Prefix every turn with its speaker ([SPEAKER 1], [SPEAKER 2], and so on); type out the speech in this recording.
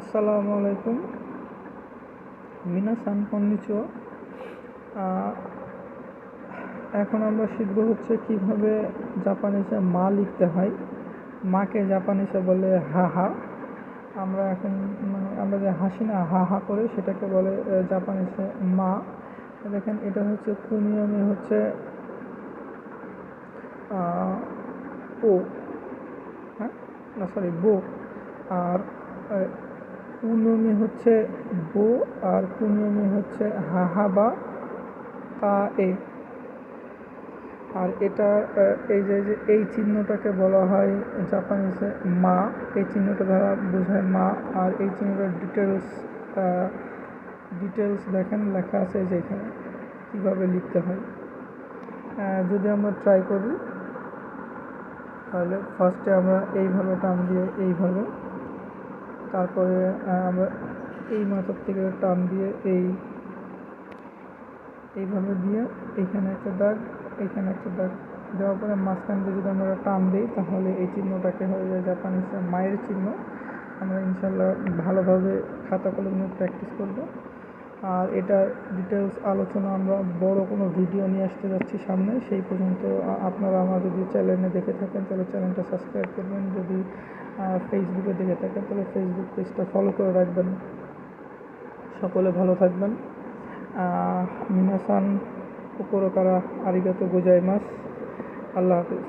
[SPEAKER 1] আসসালামু আলাইকুম। মিনাসান কন্নিচিওয়া। এখন আমরা শিখব হচ্ছে কিভাবে জাপানিসে মা লিখতে হয়। মাকে জাপানিসে বলে হাহা। আমরা এখন আমরা যে হাসি না হা হা করে, সেটাকে বলে জাপানিসে মা। দেখেন, এটা হচ্ছে কুনিয়মে হচ্ছে ও, হ্যাঁ না সরি বো। আর উনিয়মে হচ্ছে বো, আর কুনিয়মে হচ্ছে হাহা বা কা এ। আর এটা এই যে এই চিহ্নটাকে বলা হয় জাপানিসে মা। এই চিহ্নটা দ্বারা বোঝায় মা। আর এই চিহ্নটার ডিটেলস দেখেন লেখা আছে যে এখানে কীভাবে লিখতে হয়। যদি আমরা ট্রাই করি, তাহলে ফার্স্টে আমরা এইভাবে টান দিয়ে এইভাবে, তারপরে আমরা এই মাথার থেকে টান দিয়ে এইভাবে দিয়ে এইখানে একটা দাগ, এইখানে একটা দাগ দেওয়ার পরে মাঝখান দিয়ে যদি আমরা টান দিই, তাহলে এই চিহ্নটাকে হয়ে যায় জাপানিসে মায়ের চিহ্ন। আমরা ইনশাল্লাহ ভালোভাবে খাতা কলম নিয়ে প্র্যাকটিস করব। আর এটা ডিটেলস আলোচনা আমরা বড় কোনো ভিডিও নিয়ে আসতে যাচ্ছি সামনে। সেই পর্যন্ত আপনারা আমার যদি চ্যানেলে দেখে থাকেন, তাহলে চ্যানেলটা সাবস্ক্রাইব করবেন। যদি ফেসবুকে দেখে থাকেন, তাহলে ফেসবুক পেজটা ফলো করে রাখবেন। সকলে ভালো থাকবেন। মিনাসান কোকোরো কারা আরিগাতো গোজাইমাস। আল্লাহ হাফিজ।